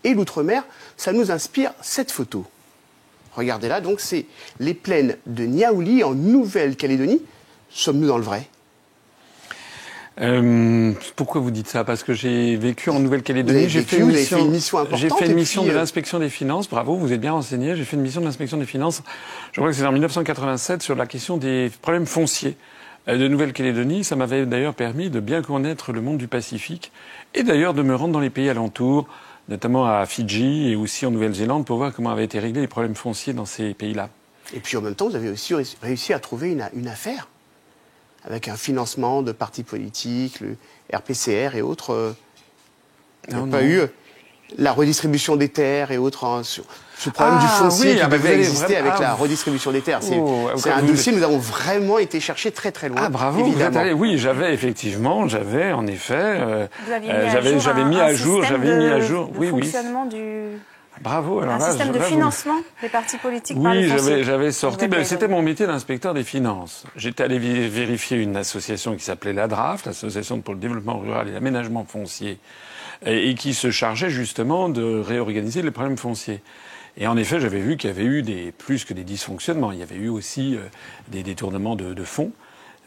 et l'outre-mer, ça nous inspire cette photo. Regardez là, donc c'est les plaines de Niaouli en Nouvelle-Calédonie. Sommes-nous dans le vrai ? Pourquoi vous dites ça? Parce que j'ai vécu en Nouvelle-Calédonie. J'ai fait une mission importante. J'ai fait une mission de l'inspection des finances. Bravo, vous êtes bien renseigné. J'ai fait une mission de l'inspection des finances. Je crois que c'est en 1987 sur la question des problèmes fonciers de Nouvelle-Calédonie. Ça m'avait d'ailleurs permis de bien connaître le monde du Pacifique et d'ailleurs de me rendre dans les pays alentours, notamment à Fidji et aussi en Nouvelle-Zélande, pour voir comment avaient été réglés les problèmes fonciers dans ces pays-là. Et puis en même temps, vous avez aussi réussi à trouver une affaire avec un financement de partis politiques, le RPCR et autres. Il n'y a pas eu la redistribution des terres et autres. Ce problème du foncier qui devait exister avec la redistribution des terres. C'est un dossier que nous avons vraiment été chercher très très loin. Ah bravo, évidemment. Vous êtes allé, oui, j'avais en effet, j'avais mis à jour, oui, fonctionnement du... Bravo. Alors un système de financement des partis politiques par le foncier. Oui, j'avais sorti. C'était mon métier d'inspecteur des finances. J'étais allé vérifier une association qui s'appelait l'ADRAF, l'Association pour le développement rural et l'aménagement foncier, et qui se chargeait justement de réorganiser les problèmes fonciers. Et en effet, j'avais vu qu'il y avait eu plus que des dysfonctionnements. Il y avait eu aussi des détournements de fonds.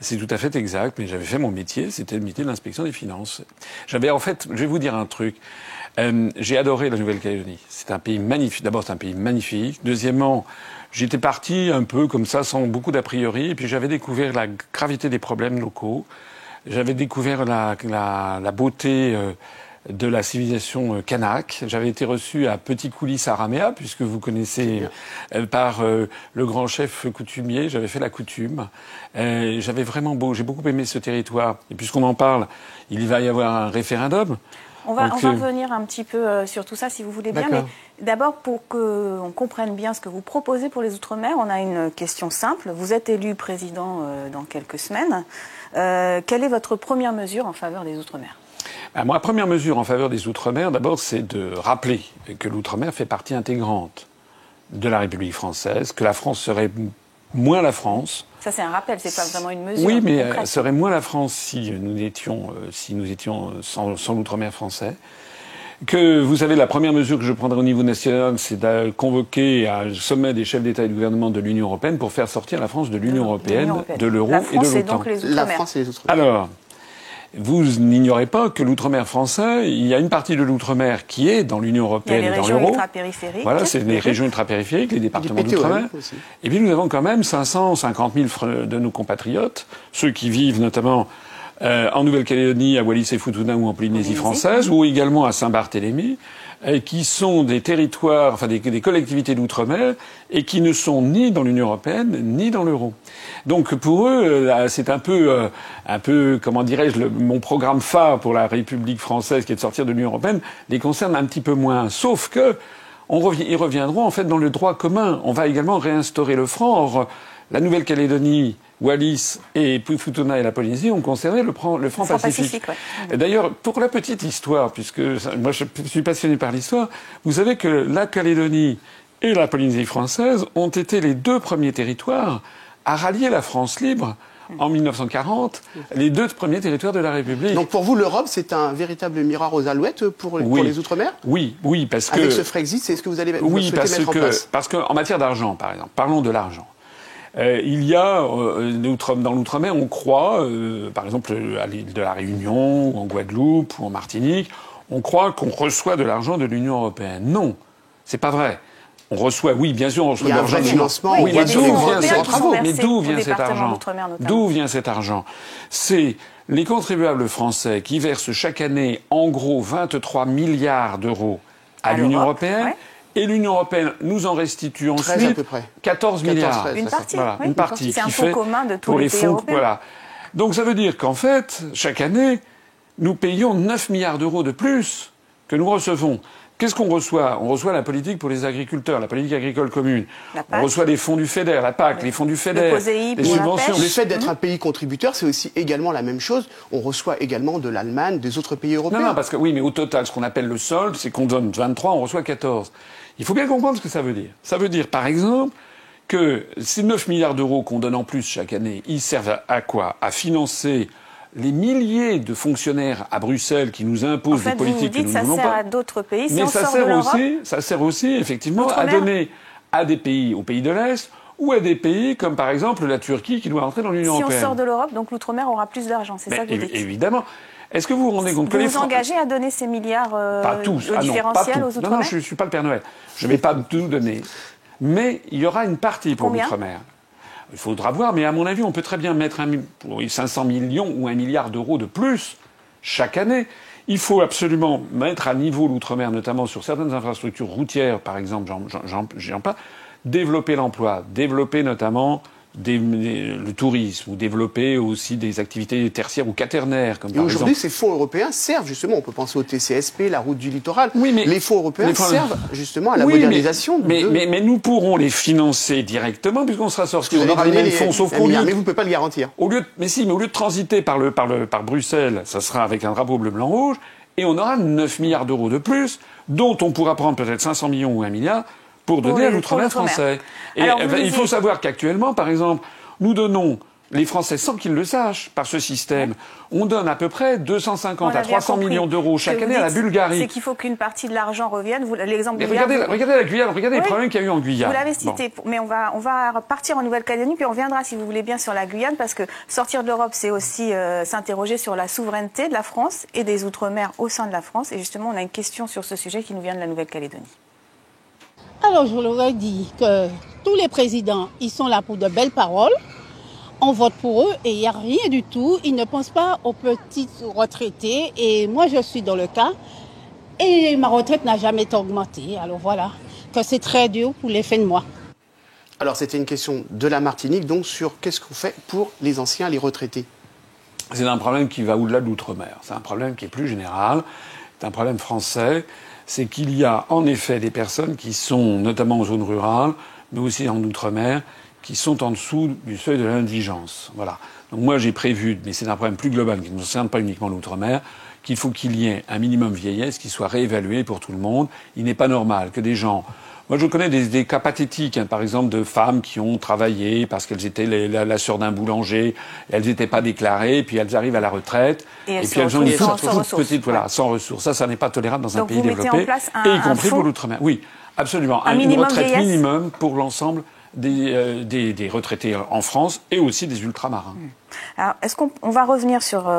C'est tout à fait exact, mais j'avais fait mon métier, c'était le métier de l'inspection des finances. Je vais vous dire un truc. J'ai adoré la Nouvelle-Calédonie. C'est un pays magnifique. D'abord, c'est un pays magnifique. Deuxièmement, j'étais parti un peu comme ça, sans beaucoup d'a priori. Et puis, j'avais découvert la gravité des problèmes locaux. J'avais découvert la beauté de la civilisation kanak. J'avais été reçu à Petit Coulis à Raméa, puisque vous connaissez par le grand chef coutumier. J'avais fait la coutume. J'ai beaucoup aimé ce territoire. Et puisqu'on en parle, il va y avoir un référendum. On va revenir un petit peu sur tout ça, si vous voulez bien. Mais d'abord, pour qu'on comprenne bien ce que vous proposez pour les Outre-mer, on a une question simple. Vous êtes élu président dans quelques semaines. Quelle est votre première mesure en faveur des Outre-mer ? Ma première mesure en faveur des Outre-mer, d'abord, c'est de rappeler que l'Outre-mer fait partie intégrante de la République française, que la France serait moins la France. Ça, c'est un rappel, c'est pas vraiment une mesure. Oui, mais serait moins la France si nous étions sans l'outre-mer français. Que vous savez, la première mesure que je prendrai au niveau national, c'est de convoquer un sommet des chefs d'État et de gouvernement de l'Union européenne pour faire sortir la France de l'Union européenne, de l'euro et de l'OTAN. La France et les Outre-mer. Alors, vous n'ignorez pas que l'outre-mer français, il y a une partie de l'outre-mer qui est dans l'Union européenne et dans l'euro. Les régions ultrapériphériques. Voilà, c'est les régions ultrapériphériques, les départements d'outre-mer. Et puis nous avons quand même 550 000 de nos compatriotes, ceux qui vivent notamment en Nouvelle-Calédonie, à Wallis et Futuna ou en Polynésie française, ou également à Saint-Barthélemy, qui sont des territoires, enfin des collectivités d'outre-mer, et qui ne sont ni dans l'Union européenne ni dans l'euro. Donc pour eux, c'est un peu, comment dirais-je, mon programme phare pour la République française, qui est de sortir de l'Union européenne, les concerne un petit peu moins. Sauf que ils reviendront en fait dans le droit commun. On va également réinstaurer le franc. Or, la Nouvelle-Calédonie, Wallis et Futuna et la Polynésie ont conservé le franc Pacifique. Ouais. D'ailleurs, pour la petite histoire, puisque moi je suis passionné par l'histoire, vous savez que la Calédonie et la Polynésie française ont été les deux premiers territoires à rallier la France libre en 1940, les deux premiers territoires de la République. Donc pour vous, l'Europe, c'est un véritable miroir aux alouettes pour les Outre-mer ? Oui, parce que... Avec ce Frexit, c'est ce que vous allez souhaiter mettre en place ? Parce qu'en matière d'argent, par exemple, parlons de l'argent. Il y a, dans l'Outre-mer, on croit, par exemple à l'île de la Réunion, ou en Guadeloupe, ou en Martinique, on croit qu'on reçoit de l'argent de l'Union européenne. Non, c'est pas vrai. On reçoit, oui, bien sûr, on reçoit de l'argent. Il y a un financement. Oui, mais d'où vient cet argent ? D'où vient cet argent ? C'est les contribuables français qui versent chaque année, en gros, 23 milliards d'euros à l'Union européenne. Ouais. Et l'Union européenne nous en restitue ensuite à peu près. 14 milliards. 13, une partie, voilà, une partie. C'est un fonds commun de tous les pays européens. Voilà. Donc ça veut dire qu'en fait, chaque année, nous payons 9 milliards d'euros de plus que nous recevons. Qu'est-ce qu'on reçoit ? On reçoit la politique pour les agriculteurs, la politique agricole commune. On reçoit des fonds du FEDER, la PAC, les fonds du FEDER, les subventions. Le fait d'être un pays contributeur, c'est aussi également la même chose. On reçoit également de l'Allemagne, des autres pays européens. Non, parce que oui, mais au total, ce qu'on appelle le solde, c'est qu'on donne 23, on reçoit 14. Il faut bien comprendre ce que ça veut dire. Ça veut dire, par exemple, que ces 9 milliards d'euros qu'on donne en plus chaque année, ils servent à quoi ? À financer les milliers de fonctionnaires à Bruxelles qui nous imposent des politiques que nous ne voulons pas. Ça sert à d'autres pays. Mais ça sert aussi, effectivement, à donner à des pays, aux pays de l'Est, ou à des pays comme par exemple la Turquie qui doit entrer dans l'Union européenne. Si on sort de l'Europe, donc l'outre-mer aura plus d'argent, c'est ça que vous dites? Évidemment. Est-ce que vous vous rendez compte que vous engagez à donner ces milliards différentiels aux outre-mer? Non, je ne suis pas le Père Noël. Je ne vais pas tout donner. Mais il y aura une partie pour l'outre-mer. Il faudra voir, mais à mon avis, on peut très bien mettre 500 millions ou 1 milliard d'euros de plus chaque année. Il faut absolument mettre à niveau l'outre-mer, notamment sur certaines infrastructures routières, par exemple, j'en parle, développer l'emploi, développer notamment le tourisme, ou développer aussi des activités tertiaires ou quaternaires. Comme et aujourd'hui, ces fonds européens servent justement, on peut penser au TCSP, la route du littoral. Oui, mais les fonds européens servent justement à la modernisation. Mais nous pourrons les financer directement puisqu'on sera sorti. On aura les mêmes fonds, sauf qu'au lieu. Mais vous ne pouvez pas le garantir. Mais au lieu de transiter par Bruxelles, ça sera avec un drapeau bleu, blanc, rouge, et on aura 9 milliards d'euros de plus, dont on pourra prendre peut-être 500 millions ou 1 milliard pour donner à l'outre-mer français. Et il faut savoir qu'actuellement, par exemple, nous donnons, les Français, sans qu'ils le sachent, par ce système, on donne à peu près 250 à 300 millions d'euros chaque année à la Bulgarie. C'est qu'il faut qu'une partie de l'argent revienne. L'exemple regardez la Guyane, regardez les problèmes qu'il y a eu en Guyane. Vous l'avez cité, mais on va partir en Nouvelle-Calédonie, puis on reviendra, si vous voulez bien, sur la Guyane, parce que sortir de l'Europe, c'est aussi s'interroger sur la souveraineté de la France et des Outre-mer au sein de la France. Et justement, on a une question sur ce sujet qui nous vient de la Nouvelle-Calédonie. Alors, je leur ai dit que tous les présidents, ils sont là pour de belles paroles. On vote pour eux et il n'y a rien du tout. Ils ne pensent pas aux petits retraités. Et moi, je suis dans le cas. Et ma retraite n'a jamais été augmentée. Alors voilà, que c'est très dur pour les fins de mois. Alors, c'était une question de la Martinique, donc, sur qu'est-ce qu'on fait pour les anciens, les retraités. C'est un problème qui va au-delà de l'outre-mer. C'est un problème qui est plus général. C'est un problème français. C'est qu'il y a en effet des personnes qui sont, notamment en zone rurale, mais aussi en outre-mer, qui sont en dessous du seuil de l'indigence. Voilà. Donc moi j'ai prévu, mais c'est un problème plus global qui ne concerne pas uniquement l'outre-mer, qu'il faut qu'il y ait un minimum vieillesse qui soit réévalué pour tout le monde. Il n'est pas normal que des gens... Moi, je connais des cas pathétiques, par exemple, de femmes qui ont travaillé parce qu'elles étaient la sœur d'un boulanger, elles n'étaient pas déclarées, puis elles arrivent à la retraite, et puis elles ont une toute petite, sans ressources. Ça n'est pas tolérable dans un pays développé, et y compris pour l'outre-mer. Oui, absolument. Une retraite minimum pour l'ensemble des retraités en France et aussi des ultramarins. Alors, est-ce qu'on va revenir sur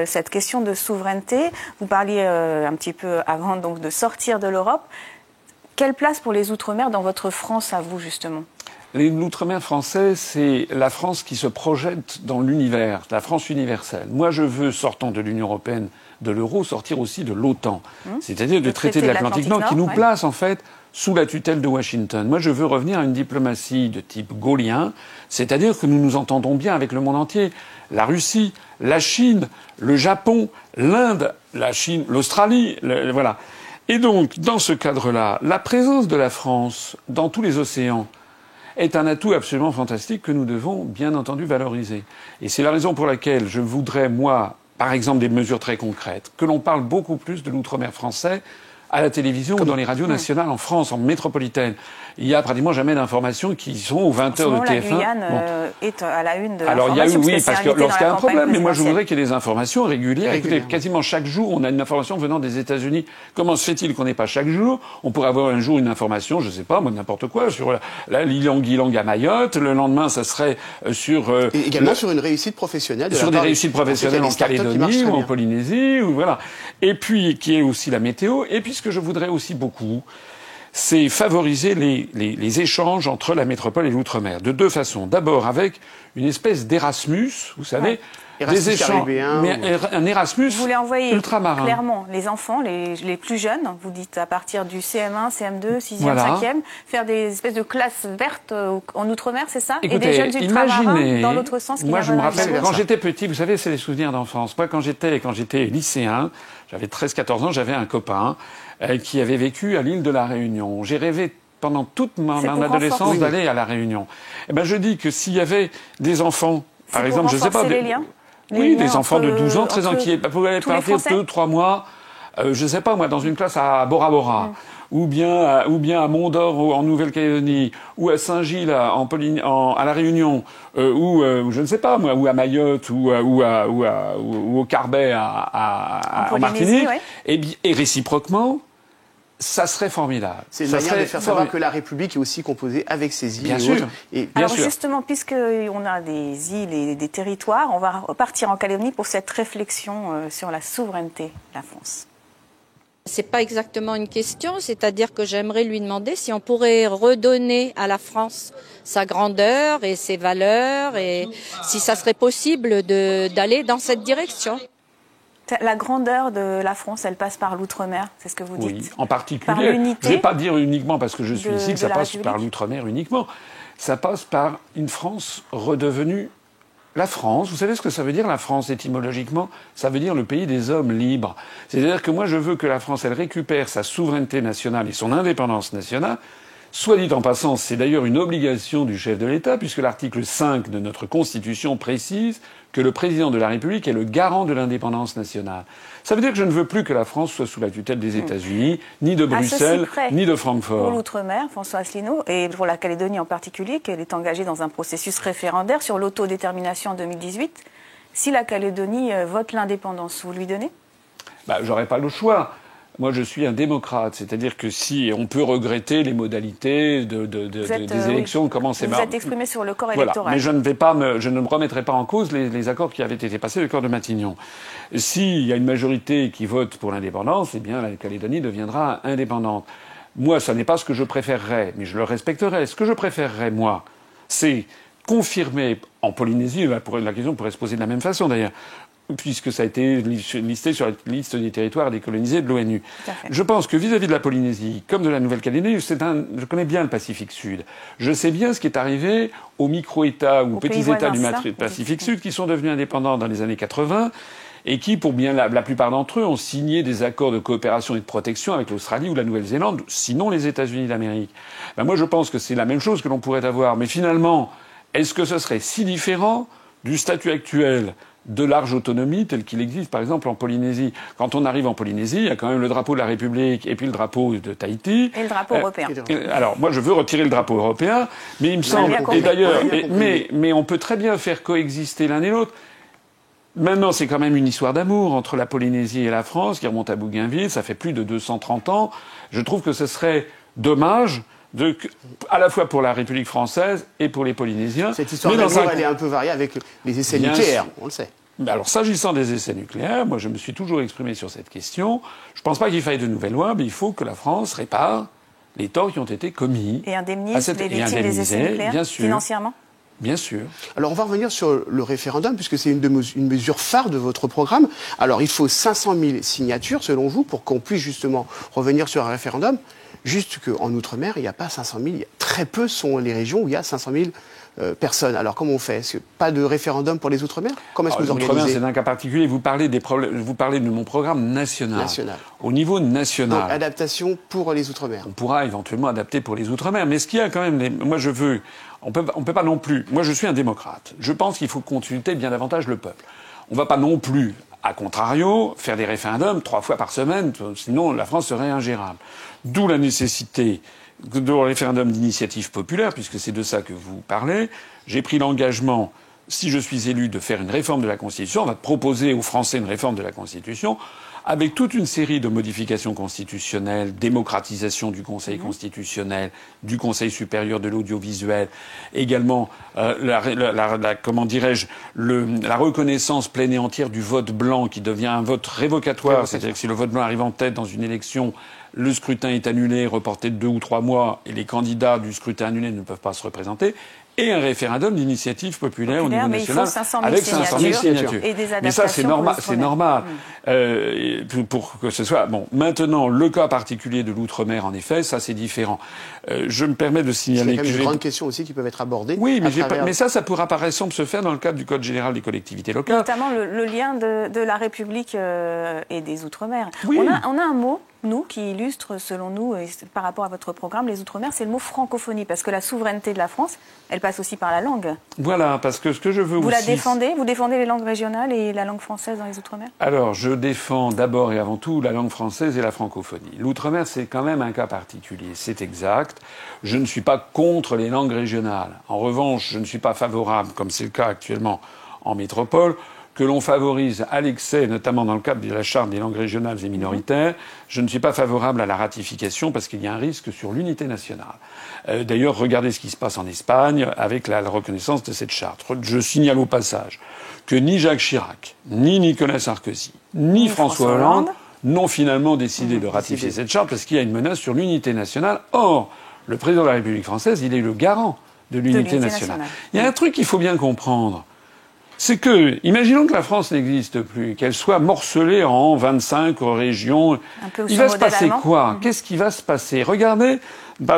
cette question de souveraineté? Vous parliez un petit peu avant donc de sortir de l'Europe. Quelle place pour les Outre-mer dans votre France à vous, justement? L'outre-mer français, c'est la France qui se projette dans l'univers, la France universelle. Moi, je veux, sortant de l'Union européenne, de l'euro, sortir aussi de l'OTAN, c'est-à-dire du traité de l'Atlantique Nord, qui nous place, en fait, sous la tutelle de Washington. Moi, je veux revenir à une diplomatie de type gaullien, c'est-à-dire que nous nous entendons bien avec le monde entier. La Russie, la Chine, le Japon, l'Inde, la Chine, l'Australie, voilà. Et donc, dans ce cadre-là, la présence de la France dans tous les océans est un atout absolument fantastique que nous devons, bien entendu, valoriser. Et c'est la raison pour laquelle je voudrais, moi, par exemple, des mesures très concrètes, que l'on parle beaucoup plus de l'outre-mer français à la télévision ou dans les radios nationales en France, en métropolitaine. Il y a pratiquement jamais d'informations qui sont aux 20h de TF1. La Guyane est à la une de Alors il y a eu, oui, parce que lorsqu'il y a un problème, mais moi je voudrais qu'il y ait des informations régulières. Écoutez, quasiment chaque jour, on a une information venant des États-Unis. Comment se fait-il qu'on n'ait pas chaque jour? On pourrait avoir un jour une information, je sais pas, moi n'importe quoi, sur l'ilang-ilang à Mayotte. Le lendemain, ça serait sur et également sur une réussite professionnelle. Sur des réussites professionnelles en Calédonie ou en Polynésie, ou voilà. Et puis qui est aussi la météo. Et puis ce que je voudrais aussi beaucoup, c'est favoriser les échanges entre la métropole et l'outre-mer. De deux façons. D'abord avec une espèce d'Erasmus, vous savez, des échanges, mais un Erasmus ultramarin. Vous voulez envoyer clairement les enfants, les plus jeunes, vous dites à partir du CM1, CM2, 6e, 5e, faire des espèces de classes vertes en outre-mer, c'est ça? Écoutez, et des jeunes ultramarins dans l'autre sens. Moi, je me rappelle, quand j'étais petit, vous savez, c'est les souvenirs d'enfance. Moi, quand j'étais lycéen, j'avais 13-14 ans, j'avais un copain qui avait vécu à l'île de la Réunion. J'ai rêvé pendant toute mon adolescence d'aller à la Réunion. Eh ben, je dis que s'il y avait des enfants, par exemple, je sais pas, les liens. Oui, des enfants de 12 ans, 13 ans qui pouvaient partir 2-3 mois, je sais pas moi, dans une classe à Bora Bora, ou bien à Mont-d'Or en Nouvelle-Calédonie, ou à Saint-Gilles à La Réunion, ou je ne sais pas moi, ou à Mayotte, ou au Carbet en Martinique, ouais. et réciproquement, ça serait formidable. C'est une manière de faire savoir que la République est aussi composée avec ses îles. Bien sûr. Alors justement, puisqu'on a des îles et des territoires, on va repartir en Calédonie pour cette réflexion sur la souveraineté de la France. C'est pas exactement une question, c'est-à-dire que j'aimerais lui demander si on pourrait redonner à la France sa grandeur et ses valeurs, et si ça serait possible d'aller dans cette direction. La grandeur de la France, elle passe par l'outre-mer, c'est ce que vous dites. Oui, en particulier. Je ne vais pas dire uniquement parce que je suis ici que ça passe par l'outre-mer uniquement. Ça passe par une France redevenue la France. Vous savez ce que ça veut dire, la France, étymologiquement? Ça veut dire le pays des hommes libres. C'est-à-dire que moi, je veux que la France, elle récupère sa souveraineté nationale et son indépendance nationale. Soit dit en passant, c'est d'ailleurs une obligation du chef de l'État, puisque l'article 5 de notre Constitution précise que le président de la République est le garant de l'indépendance nationale. Ça veut dire que je ne veux plus que la France soit sous la tutelle des États-Unis, ni de Bruxelles, ni de Francfort. Pour l'outre-mer, François Asselineau, et pour la Calédonie en particulier, qu'elle est engagée dans un processus référendaire sur l'autodétermination en 2018. Si la Calédonie vote l'indépendance, vous lui donnez ? J'aurais pas le choix. Moi, je suis un démocrate, c'est-à-dire que si on peut regretter les modalités des élections, comment c'est marrant. Vous êtes exprimé sur le corps électoral. Mais je ne me remettrai pas en cause les accords qui avaient été passés, l'accord de Matignon. S'il y a une majorité qui vote pour l'indépendance, eh bien, la Calédonie deviendra indépendante. Moi, ça n'est pas ce que je préférerais, mais je le respecterais. Ce que je préférerais, moi, c'est confirmer en Polynésie, la question pourrait se poser de la même façon d'ailleurs, puisque ça a été listé sur la liste des territoires décolonisés de l'ONU. Je pense que vis-à-vis de la Polynésie, comme de la Nouvelle-Calédonie, je connais bien le Pacifique Sud. Je sais bien ce qui est arrivé aux micro-États ou aux petits États du Pacifique Sud qui sont devenus indépendants dans les années 80 et qui, pour bien la plupart d'entre eux, ont signé des accords de coopération et de protection avec l'Australie ou la Nouvelle-Zélande, sinon les États-Unis d'Amérique. Moi, je pense que c'est la même chose que l'on pourrait avoir. Mais finalement, est-ce que ce serait si différent du statut actuel de large autonomie tel qu'il existe, par exemple, en Polynésie? Quand on arrive en Polynésie, il y a quand même le drapeau de la République et puis le drapeau de Tahiti. Et le drapeau européen. Alors, moi, je veux retirer le drapeau européen, mais il me semble, et d'ailleurs, mais on peut très bien faire coexister l'un et l'autre. Maintenant, c'est quand même une histoire d'amour entre la Polynésie et la France qui remonte à Bougainville. Ça fait plus de 230 ans. Je trouve que ce serait dommage à la fois pour la République française et pour les Polynésiens. Cette histoire d'amour, elle est un peu variée avec les essais nucléaires, on le sait. Alors, s'agissant des essais nucléaires, moi, je me suis toujours exprimé sur cette question. Je ne pense pas qu'il faille de nouvelles lois, mais il faut que la France répare les torts qui ont été commis. Et indemnise les victimes des essais nucléaires, bien sûr, financièrement. Bien sûr. Alors, on va revenir sur le référendum, puisque c'est une mesure phare de votre programme. Alors, il faut 500 000 signatures, selon vous, pour qu'on puisse justement revenir sur un référendum. Juste qu'en Outre-mer, il n'y a pas 500 000. Très peu sont les régions où il y a 500 000 personnes. Alors, comment on fait? Est-ce que pas de référendum pour les Outre-mer? Comment est-ce que vous organisez? L'Outre-mer, c'est un cas particulier. Vous parlez de mon programme national. Au niveau national. Donc, adaptation pour les Outre-mer. On pourra éventuellement adapter pour les Outre-mer. Mais ce qu'il y a quand même... Moi, je veux... On peut pas non plus... Moi, je suis un démocrate. Je pense qu'il faut consulter bien davantage le peuple. On ne va pas non plus, à contrario, faire des référendums 3 fois par semaine. Sinon, la France serait ingérable. D'où la nécessité de référendum d'initiative populaire, puisque c'est de ça que vous parlez. J'ai pris l'engagement, si je suis élu, de faire une réforme de la Constitution. On va proposer aux Français une réforme de la Constitution avec toute une série de modifications constitutionnelles, démocratisation du Conseil constitutionnel, du Conseil supérieur de l'audiovisuel, également comment dirais-je, la reconnaissance pleine et entière du vote blanc qui devient un vote révocatoire, c'est-à-dire que si le vote blanc arrive en tête dans une élection, le scrutin est annulé, reporté de 2 ou 3 mois, et les candidats du scrutin annulé ne peuvent pas se représenter. Et un référendum d'initiative populaire au niveau national avec 500 000 signatures. Et des adaptations. Mais ça, c'est normal. Pour que ce soit... Bon, maintenant, le cas particulier de l'Outre-mer, en effet, ça, c'est différent. Je me permets de signaler que... Il y a une grande question aussi qui peuvent être abordées. Oui, mais ça pourra par exemple se faire dans le cadre du Code général des collectivités locales. Notamment le lien de la République et des Outre-mer. Oui. On a un mot nous, qui illustre, selon nous, et par rapport à votre programme, les Outre-mer, c'est le mot francophonie. Parce que la souveraineté de la France, elle passe aussi par la langue. Voilà, parce que ce que je veux aussi... Vous la défendez ? Vous défendez les langues régionales et la langue française dans les Outre-mer ? Alors, je défends d'abord et avant tout la langue française et la francophonie. L'Outre-mer, c'est quand même un cas particulier, c'est exact. Je ne suis pas contre les langues régionales. En revanche, je ne suis pas favorable, comme c'est le cas actuellement en métropole, que l'on favorise à l'excès, notamment dans le cadre de la charte des langues régionales et minoritaires. Je ne suis pas favorable à la ratification parce qu'il y a un risque sur l'unité nationale. D'ailleurs, regardez ce qui se passe en Espagne avec la reconnaissance de cette charte. Je signale au passage que ni Jacques Chirac, ni Nicolas Sarkozy, ni François Hollande n'ont finalement décidé de ratifier cette charte parce qu'il y a une menace sur l'unité nationale. Or, le président de la République française, il est le garant de l'unité nationale. Il y a un truc qu'il faut bien comprendre. C'est que, imaginons que la France n'existe plus, qu'elle soit morcelée en 25 régions. Il va se passer quoi ? Qu'est-ce qui va se passer ? Regardez,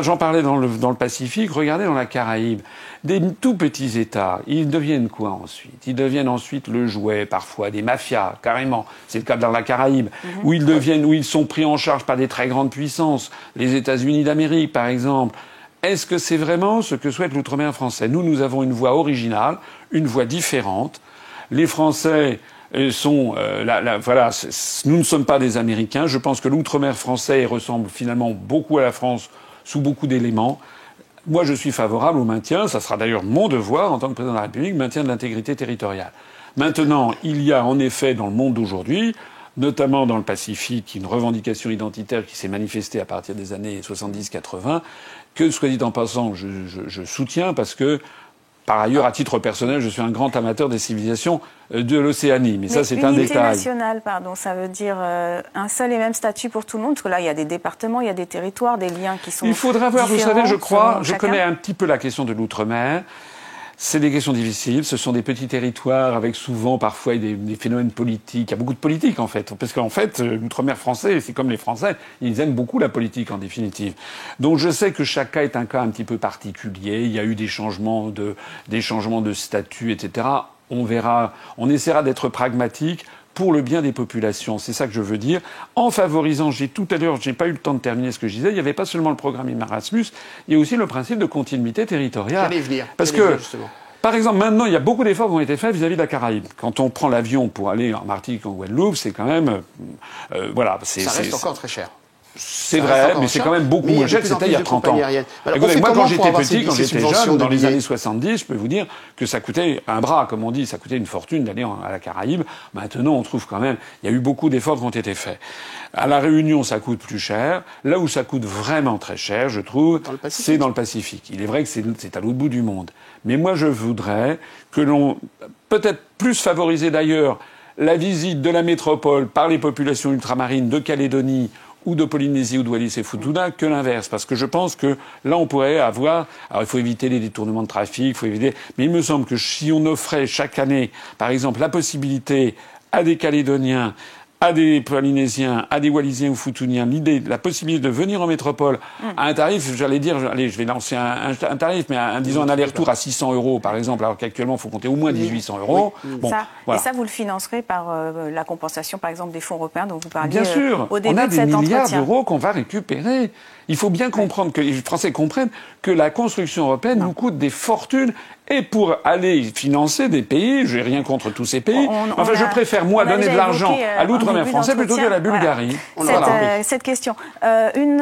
j'en parlais dans le Pacifique, regardez dans la Caraïbe. Des tout petits États, ils deviennent quoi ensuite ? Ils deviennent ensuite le jouet, parfois, des mafias, carrément. C'est le cas dans la Caraïbe, où ils sont pris en charge par des très grandes puissances. Les États-Unis d'Amérique, par exemple. Est-ce que c'est vraiment ce que souhaite l'outre-mer français ? Nous avons une voix originale, une voix différente. Les Français sont... voilà, nous ne sommes pas des Américains. Je pense que l'outre-mer français ressemble finalement beaucoup à la France sous beaucoup d'éléments. Moi, je suis favorable au maintien. Ça sera d'ailleurs mon devoir en tant que président de la République, maintien de l'intégrité territoriale. Maintenant, il y a en effet dans le monde d'aujourd'hui, notamment dans le Pacifique, une revendication identitaire qui s'est manifestée à partir des années 70-80, que, soit dit en passant, je soutiens parce que, par ailleurs, à titre personnel, je suis un grand amateur des civilisations de l'Océanie. Mais ça, c'est un détail. L'unité nationale, pardon, ça veut dire un seul et même statut pour tout le monde ? Parce que là, il y a des départements, il y a des territoires, des liens qui sont... Il faudra voir, vous savez, je connais un petit peu la question de l'outre-mer. C'est des questions difficiles. Ce sont des petits territoires avec souvent, parfois, des phénomènes politiques. Il y a beaucoup de politique, en fait. Parce qu'en fait, l'outre-mer français, c'est comme les Français. Ils aiment beaucoup la politique, en définitive. Donc, je sais que chaque cas est un cas un petit peu particulier. Il y a eu des changements de statut, etc. On verra. On essaiera d'être pragmatique pour le bien des populations. C'est ça que je veux dire. En favorisant, tout à l'heure, j'ai pas eu le temps de terminer ce que je disais, il n'y avait pas seulement le programme Erasmus, il y a aussi le principe de continuité territoriale. J'allais venir. Parce que, par exemple, maintenant, il y a beaucoup d'efforts qui ont été faits vis-à-vis de la Caraïbe. Quand on prend l'avion pour aller en Martinique, en Guadeloupe, c'est quand même, voilà. Ça reste encore très cher. C'est vrai, mais c'est quand même beaucoup moins cher que c'était il y a 30 ans. Écoutez, moi, quand j'étais petit, quand j'étais jeune, dans les années 70, je peux vous dire que ça coûtait un bras, comme on dit, ça coûtait une fortune d'aller à la Caraïbe. Maintenant, on trouve quand même, il y a eu beaucoup d'efforts qui ont été faits. À la Réunion, ça coûte plus cher. Là où ça coûte vraiment très cher, je trouve, c'est dans le Pacifique. Il est vrai que c'est à l'autre bout du monde. Mais moi, je voudrais que l'on, peut-être plus favoriser d'ailleurs, la visite de la métropole par les populations ultramarines de Calédonie, ou de Polynésie ou de Wallis et Futuna que l'inverse. Parce que je pense que là, on pourrait avoir... Alors, il faut éviter les détournements de trafic, il faut éviter... Mais il me semble que si on offrait chaque année, par exemple, la possibilité à des Calédoniens, à des Polynésiens, à des Wallisiens ou Futuniens, la possibilité de venir en métropole à un tarif, j'allais dire, allez, je vais lancer un tarif, mais disons un aller-retour à 600 €, par exemple, alors qu'actuellement, il faut compter au moins 1800 €. Bon, voilà. Et ça, vous le financerez par la compensation, par exemple, des fonds européens dont vous parliez Bien sûr, au début de cet entretien. On a des milliards d'euros qu'on va récupérer. Il faut bien comprendre que les Français comprennent que la construction européenne nous coûte des fortunes et pour aller financer des pays, je n'ai rien contre tous ces pays, je préfère, moi, donner de l'argent à l'outre-mer français plutôt que à la Bulgarie. Cette question. Une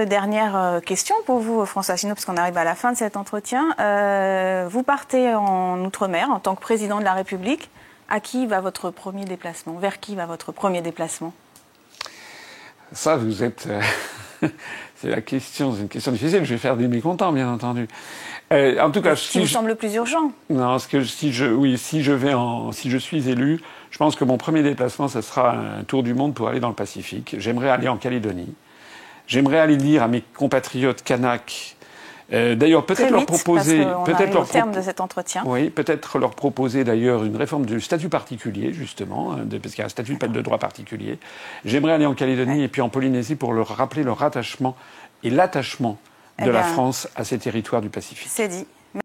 dernière question pour vous, François Asselineau, parce qu'on arrive à la fin de cet entretien. Vous partez en outre-mer en tant que président de la République. À qui va votre premier déplacement ? Vers qui va votre premier déplacement ? Ça, vous êtes... c'est une question difficile. Je vais faire des mécontents, bien entendu. En tout cas, ce qui vous semble le plus urgent. Non, si je suis élu, je pense que mon premier déplacement, ce sera un tour du monde pour aller dans le Pacifique. J'aimerais aller en Calédonie. J'aimerais aller dire à mes compatriotes kanaks. D'ailleurs, peut-être leur proposer, au terme de cet entretien. Oui, peut-être leur proposer d'ailleurs une réforme du statut particulier, justement, parce qu'il y a un statut de droit particulier. J'aimerais aller en Calédonie et puis en Polynésie pour leur rappeler leur attachement et l'attachement de la France à ces territoires du Pacifique. C'est dit.